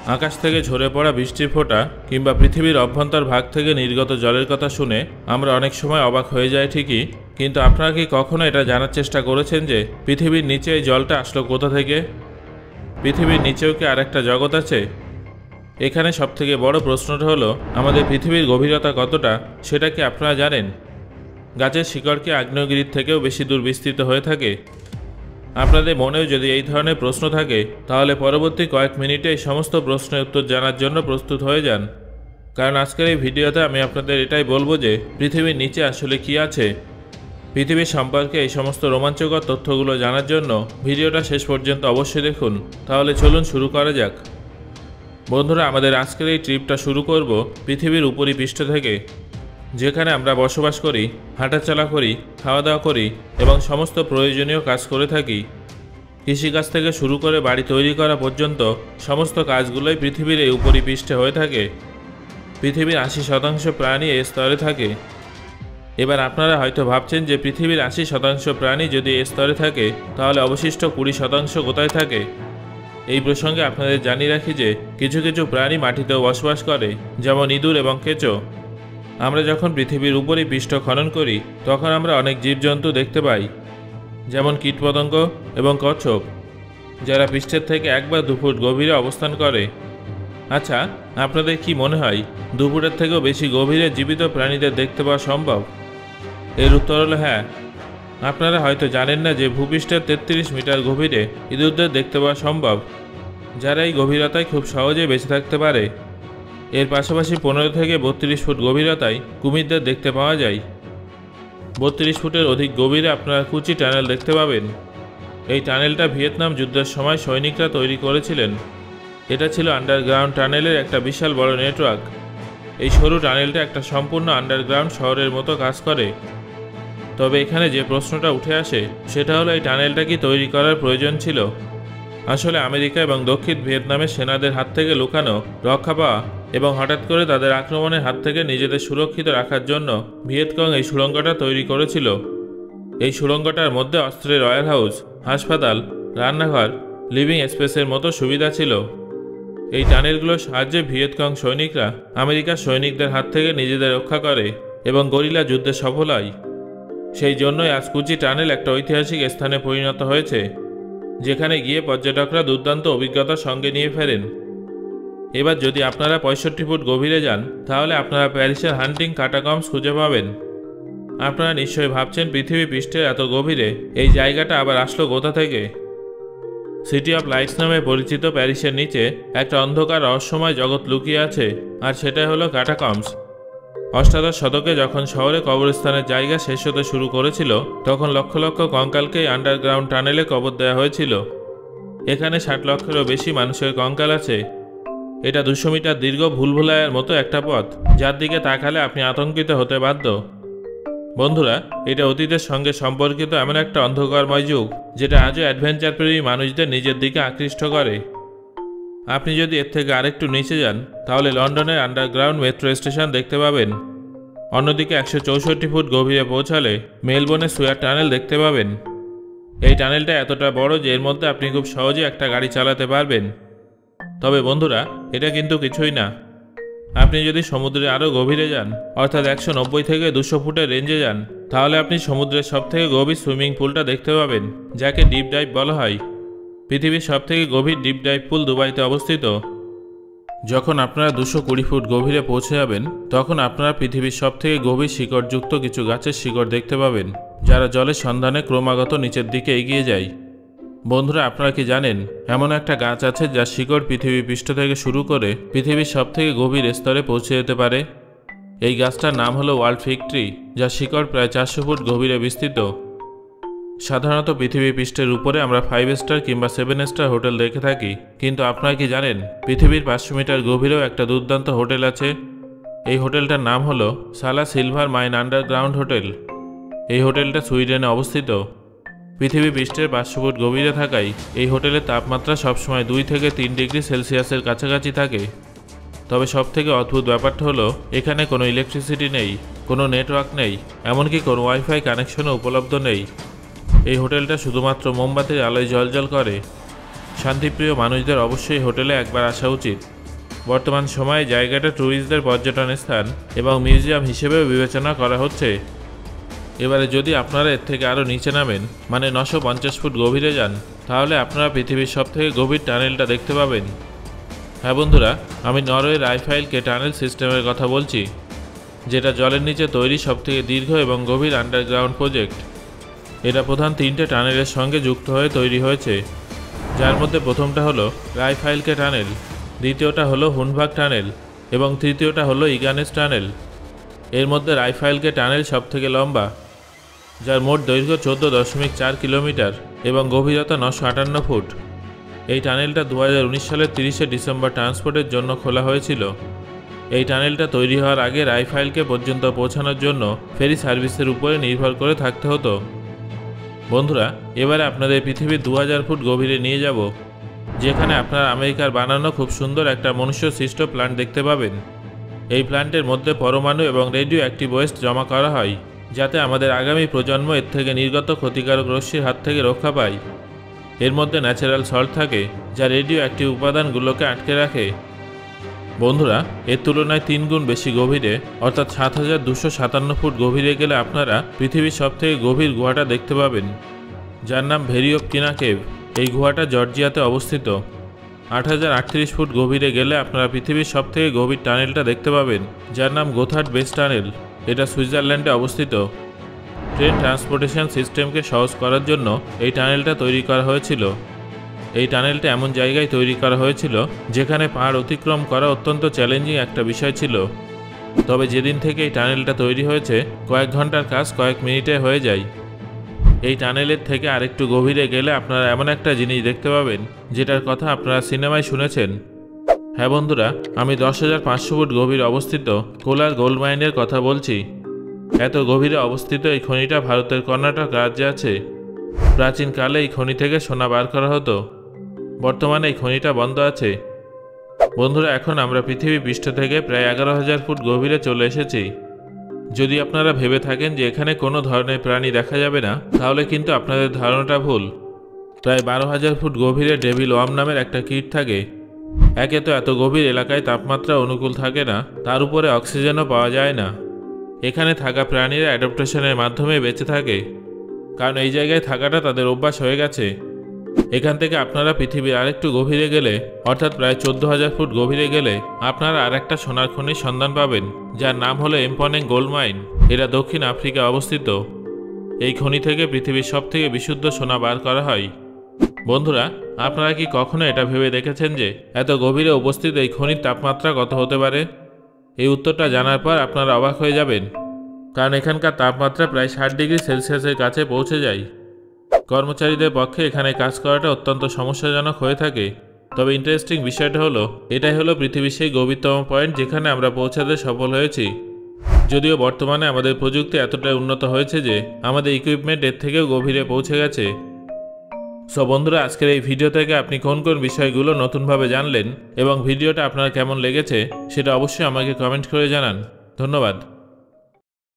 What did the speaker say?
আকাশ থেকে ঝরে পড়া বৃষ্টির ফোঁটা কিংবা পৃথিবীর অভ্যন্তর ভাগ থেকে নির্গত জলের কথা শুনে আমরা অনেক সময় অবাক হয়ে যাই ঠিকই, কিন্তু আপনারা কি কখনো এটা জানার চেষ্টা করেছেন যে পৃথিবীর নিচে এই জলটা আসলো কোথা থেকে? পৃথিবীর নিচেও কি আরেকটা জগৎ আছে? এখানে সবথেকে বড় প্রশ্নটা হলো, আমাদের পৃথিবীর গভীরতা কতটা সেটা কি আপনারা জানেন? গাছের শিকড় কি আগ্নেয়গিরির থেকেও বেশি দূর বিস্তৃত হয়ে থাকে? আপনাদের মনেও যদি এই ধরনের প্রশ্ন থাকে, তাহলে পরবর্তী কয়েক মিনিটে এই সমস্ত প্রশ্নের উত্তর জানার জন্য প্রস্তুত হয়ে যান। কারণ আজকের এই ভিডিওতে আমি আপনাদের এটাই বলবো যে পৃথিবীর নিচে আসলে কি আছে। পৃথিবী সম্পর্কে এই সমস্ত রোমাঞ্চকর তথ্যগুলো জানার জন্য ভিডিওটা শেষ পর্যন্ত অবশ্যই দেখুন। তাহলে চলুন শুরু করা যাক। বন্ধুরা, আমাদের আজকের এই ট্রিপটা শুরু করব পৃথিবীর উপরিপৃষ্ঠ থেকে, যেখানে আমরা বসবাস করি, হাঁটাচলা করি, খাওয়া দাওয়া করি এবং সমস্ত প্রয়োজনীয় কাজ করে থাকি। কৃষিকাজ থেকে শুরু করে বাড়ি তৈরি করা পর্যন্ত সমস্ত কাজগুলোই পৃথিবীর এই উপরিপৃষ্ঠে হয়ে থাকে। পৃথিবীর 80% প্রাণী এই স্তরে থাকে। এবার আপনারা হয়তো ভাবছেন যে পৃথিবীর 80% প্রাণী যদি এই স্তরে থাকে, তাহলে অবশিষ্ট 20% কোথায় থাকে? এই প্রসঙ্গে আপনাদের জানিয়ে রাখি যে কিছু কিছু প্রাণী মাটিতেও বসবাস করে, যেমন ইঁদুর এবং কেঁচো। আমরা যখন পৃথিবীর উপরই পৃষ্ঠ খনন করি, তখন আমরা অনেক জীবজন্তু দেখতে পাই, যেমন কীটপতঙ্গ এবং কচ্ছপ, যারা পৃষ্ঠের থেকে 1 বা 2 ফুট গভীরে অবস্থান করে। আচ্ছা, আপনাদের কি মনে হয় 2 ফুটের থেকেও বেশি গভীরে জীবিত প্রাণীদের দেখতে পাওয়া সম্ভব? এর উত্তর হলো হ্যাঁ। আপনারা হয়তো জানেন না যে ভূপৃষ্ঠের 33 মিটার গভীরে ইঁদুরদের দেখতে পাওয়া সম্ভব, যারা এই গভীরতায় খুব সহজেই বেঁচে থাকতে পারে। এর পাশাপাশি 15 থেকে 32 ফুট গভীরতায় কুমিরদের দেখতে পাওয়া যায়। 32 ফুটের অধিক গভীরে আপনারা কুচি টানেল দেখতে পাবেন। এই টানেলটা ভিয়েতনাম যুদ্ধের সময় সৈনিকরা তৈরি করেছিলেন। এটা ছিল আন্ডারগ্রাউন্ড টানেলের একটা বিশাল বড় নেটওয়ার্ক। এই সরু টানেলটা একটা সম্পূর্ণ আন্ডারগ্রাউন্ড শহরের মতো কাজ করে। তবে এখানে যে প্রশ্নটা উঠে আসে সেটা হলো, এই টানেলটা কি তৈরি করার প্রয়োজন ছিল? আসলে আমেরিকা এবং দক্ষিণ ভিয়েতনামের সেনাদের হাত থেকে লুকানো, রক্ষা পাওয়া এবং হঠাৎ করে তাদের আক্রমণের হাত থেকে নিজেদের সুরক্ষিত রাখার জন্য ভিয়েতকং এই সুড়ঙ্গটা তৈরি করেছিল। এই সুড়ঙ্গটার মধ্যে অস্ত্রের ওয়্যার হাউস, হাসপাতাল, রান্নাঘর, লিভিং স্পেসের মতো সুবিধা ছিল। এই টানেলগুলোর সাহায্যে ভিয়েতকং সৈনিকরা আমেরিকার সৈনিকদের হাত থেকে নিজেদের রক্ষা করে এবং গরিলা যুদ্ধে সফল হয়। সেই জন্যই আজ কুচি টানেল একটা ঐতিহাসিক স্থানে পরিণত হয়েছে, যেখানে গিয়ে পর্যটকরা দুর্দান্ত অভিজ্ঞতার সঙ্গে নিয়ে ফেরেন। এবার যদি আপনারা 65 ফুট গভীরে যান, তাহলে আপনারা প্যারিসের হান্টিং ক্যাটাকম্বস খুঁজে পাবেন। আপনারা নিশ্চয়ই ভাবছেন পৃথিবী পৃষ্ঠের এত গভীরে এই জায়গাটা আবার আসলো কোথা থেকে? সিটি অফ লাইটস নামে পরিচিত প্যারিসের নিচে একটা অন্ধকার রহস্যময় জগৎ লুকিয়ে আছে, আর সেটাই হলো ক্যাটাকম্বস। অষ্টাদশ শতকে যখন শহরে কবরস্থানের জায়গা শেষ হতে শুরু করেছিল, তখন লক্ষ লক্ষ কঙ্কালকেই আন্ডারগ্রাউন্ড টানেলে কবর দেওয়া হয়েছিল। এখানে 60 লক্ষেরও বেশি মানুষের কঙ্কাল আছে। এটা 200 মিটার দীর্ঘ ভুলভুলাইয়ের মতো একটা পথ, যার দিকে তাকালে আপনি আতঙ্কিত হতে বাধ্য। বন্ধুরা, এটা অতীতের সঙ্গে সম্পর্কিত এমন একটা অন্ধকারময় যুগ, যেটা আজও অ্যাডভেঞ্চার প্রেমী মানুষদের নিজের দিকে আকৃষ্ট করে। আপনি যদি এর থেকে আরেকটু নিচে যান, তাহলে লন্ডনের আন্ডারগ্রাউন্ড মেট্রো স্টেশন দেখতে পাবেন। অন্যদিকে 164 ফুট গভীরে পৌঁছালে মেলবোর্নের সুয়ার টানেল দেখতে পাবেন। এই টানেলটা এতটা বড় যে এর মধ্যে আপনি খুব সহজে একটা গাড়ি চালাতে পারবেন। তবে বন্ধুরা, এটা কিন্তু কিছুই না। আপনি যদি সমুদ্রে আরও গভীরে যান, অর্থাৎ 190 থেকে 200 ফুটের রেঞ্জে যান, তাহলে আপনি সমুদ্রের সবথেকে গভীর সুইমিং পুলটা দেখতে পাবেন, যাকে ডিপ ডাইভ বলা হয়। পৃথিবীর সবথেকে গভীর ডিপ ডাইভ পুল দুবাইতে অবস্থিত। যখন আপনারা 220 ফুট গভীরে পৌঁছে যাবেন, তখন আপনারা পৃথিবীর সবথেকে গভীর শিকড়যুক্ত কিছু গাছের শিকড় দেখতে পাবেন, যারা জলের সন্ধানে ক্রমাগত নিচের দিকে এগিয়ে যায়। বন্ধুরা, আপনারা কি জানেন এমন একটা গাছ আছে যার শিকড় পৃথিবী পৃষ্ঠ থেকে শুরু করে পৃথিবীর সবথেকে গভীর স্তরে পৌঁছে যেতে পারে? এই গাছটার নাম হলো ওয়ার্ল্ড ফিগ ট্রি, যার শিকড় প্রায় 400 ফুট গভীরে বিস্তৃত। সাধারণত পৃথিবী পৃষ্ঠের উপরে আমরা 5 স্টার কিংবা 7 স্টার হোটেল দেখে থাকি, কিন্তু আপনারা কি জানেন পৃথিবীর 500 মিটার গভীরেও একটা দুর্দান্ত হোটেল আছে? এই হোটেলটার নাম হলো সালা সিলভার মাইন আন্ডারগ্রাউন্ড হোটেল। এই হোটেলটা সুইডেনে অবস্থিত। পৃথিবী পৃষ্ঠের 500 ফুট গভীরে থাকায় এই হোটেলের তাপমাত্রা সবসময় 2 থেকে 3 ডিগ্রি সেলসিয়াসের কাছাকাছি থাকে। তবে সবথেকে অদ্ভুত ব্যাপারটা হলো, এখানে কোনো ইলেকট্রিসিটি নেই, কোনো নেটওয়ার্ক নেই, এমনকি কোনো ওয়াইফাই কানেকশনও উপলব্ধ নেই। এই হোটেলটা শুধুমাত্র মোমবাতির আলোয় জ্বলজ্বল করে। শান্তিপ্রিয় মানুষদের অবশ্যই হোটেলে একবার আসা উচিত। বর্তমান সময়ে জায়গাটা ট্যুরিস্টদের পর্যটন স্থান এবং মিউজিয়াম হিসেবেও বিবেচনা করা হচ্ছে। এবারে যদি আপনারা এর থেকে আরও নিচে নামেন, মানে 950 ফুট গভীরে যান, তাহলে আপনারা পৃথিবীর সবথেকে গভীর টানেলটা দেখতে পাবেন। হ্যাঁ বন্ধুরা, আমি নরওয়ের আইফাইলকে টানেল সিস্টেমের কথা বলছি, যেটা জলের নিচে তৈরি সবথেকে দীর্ঘ এবং গভীর আন্ডারগ্রাউন্ড প্রজেক্ট। এটা প্রধান 3টে টানেলের সঙ্গে যুক্ত হয়ে তৈরি হয়েছে, যার মধ্যে প্রথমটা হলো রাইফাইলকে টানেল, দ্বিতীয়টা হলো হুনভাগ টানেল এবং তৃতীয়টা হলো ইগানেস টানেল। এর মধ্যে রাইফাইলকে টানেল সবথেকে লম্বা, যার মোট দৈর্ঘ্য 14.4 কিলোমিটার এবং গভীরতা 958 ফুট। এই টানেলটা 2019 সালের 30শে ডিসেম্বর ট্রান্সপোর্টের জন্য খোলা হয়েছিল। এই টানেলটা তৈরি হওয়ার আগে রাইফাইলকে পর্যন্ত পৌঁছানোর জন্য ফেরি সার্ভিসের উপরে নির্ভর করে থাকতে হতো। বন্ধুরা, এবারে আপনাদের পৃথিবীর 2000 ফুট গভীরে নিয়ে যাব, যেখানে আপনারা আমেরিকার বানানো খুব সুন্দর একটা মনুষ্য সৃষ্ট প্ল্যান্ট দেখতে পাবেন। এই প্ল্যান্টের মধ্যে পরমাণু এবং রেডিও অ্যাক্টিভ ওয়েস্ট জমা করা হয়, যাতে আমাদের আগামী প্রজন্ম এর থেকে নির্গত ক্ষতিকারক রশ্মির হাত থেকে রক্ষা পায়। এর মধ্যে ন্যাচারাল সল্ট থাকে, যা রেডিও অ্যাক্টিভ উপাদানগুলোকে আটকে রাখে। বন্ধুরা, এর তুলনায় 3 গুণ বেশি গভীরে, অর্থাৎ 7257 ফুট গভীরে গেলে আপনারা পৃথিবীর সবথেকে গভীর গুহাটা দেখতে পাবেন, যার নাম ভ্যালি অফ কিনা কেভ। এই গুহাটা জর্জিয়াতে অবস্থিত। 8038 ফুট গভীরে গেলে আপনারা পৃথিবীর সবথেকে গভীর টানেলটা দেখতে পাবেন, যার নাম গোথার্ড বেস টানেল। এটা সুইজারল্যান্ডে অবস্থিত। ট্রেন ট্রান্সপোর্টেশন সিস্টেমকে সহজ করার জন্য এই টানেলটা তৈরি করা হয়েছিল। এই টানেলটা এমন জায়গায় তৈরি করা হয়েছিল যেখানে পাহাড় অতিক্রম করা অত্যন্ত চ্যালেঞ্জিং একটা বিষয় ছিল। তবে যেদিন থেকে এই টানেলটা তৈরি হয়েছে, কয়েক ঘন্টার কাজ কয়েক মিনিটে হয়ে যায়। এই টানেলের থেকে আরেকটু গভীরে গেলে আপনারা এমন একটা জিনিস দেখতে পাবেন, যেটার কথা আপনারা সিনেমায় শুনেছেন। হ্যাঁ বন্ধুরা, আমি 10,500 ফুট গভীর অবস্থিত কোলার গোল্ড মাইনের কথা বলছি। এত গভীরে অবস্থিত এই খনিটা ভারতের কর্ণাটক রাজ্যে আছে। প্রাচীনকালে এই খনি থেকে সোনা বার করা হতো। বর্তমানে এই খনিটা বন্ধ আছে। বন্ধুরা, এখন আমরা পৃথিবী পৃষ্ঠ থেকে প্রায় 11,000 ফুট গভীরে চলে এসেছি। যদি আপনারা ভেবে থাকেন যে এখানে কোনো ধরনের প্রাণী দেখা যাবে না, তাহলে কিন্তু আপনাদের ধারণাটা ভুল। প্রায় 12,000 ফুট গভীরে ডেভিল ওয়ার্ম নামের একটা কীট থাকে। একে তো এত গভীর এলাকায় তাপমাত্রা অনুকূল থাকে না, তার উপরে অক্সিজেনও পাওয়া যায় না। এখানে থাকা প্রাণীরা অ্যাডাপ্টেশনের মাধ্যমে বেঁচে থাকে, কারণ এই জায়গায় থাকাটা তাদের অভ্যাস হয়ে গেছে। এখান থেকে আপনারা পৃথিবীর আরেকটু গভীরে গেলে, অর্থাৎ প্রায় 14,000 ফুট গভীরে গেলে আপনারা আরেকটা সোনার খনির সন্ধান পাবেন, যার নাম হলো এম্পনেং গোল্ড মাইন। এরা দক্ষিণ আফ্রিকায় অবস্থিত। এই খনি থেকে পৃথিবীর সবথেকে বিশুদ্ধ সোনা বার করা হয়। বন্ধুরা, আপনারা কি কখনো এটা ভেবে দেখেছেন যে এত গভীরে উপস্থিত এই খনির তাপমাত্রা কত হতে পারে? এই উত্তরটা জানার পর আপনারা অবাক হয়ে যাবেন, কারণ এখানকার তাপমাত্রা প্রায় 60 ডিগ্রি সেলসিয়াসের কাছে পৌঁছে যায়। কর্মচারীদের পক্ষে এখানে কাজ করাটা অত্যন্ত সমস্যাজনক হয়ে থাকে। তবে ইন্টারেস্টিং বিষয়টা হলো, এটাই হলো পৃথিবীর সেই গভীরতম পয়েন্ট যেখানে আমরা পৌঁছাতে সফল হয়েছি। যদিও বর্তমানে আমাদের প্রযুক্তি এতটাই উন্নত হয়েছে যে আমাদের ইকুইপমেন্ট এর থেকেও গভীরে পৌঁছে গেছে। সো বন্ধুরা, আজকের এই ভিডিও থেকে আপনি কোন কোন বিষয়গুলো নতুনভাবে জানলেন এবং ভিডিওটা আপনার কেমন লেগেছে সেটা অবশ্যই আমাকে কমেন্ট করে জানান। ধন্যবাদ।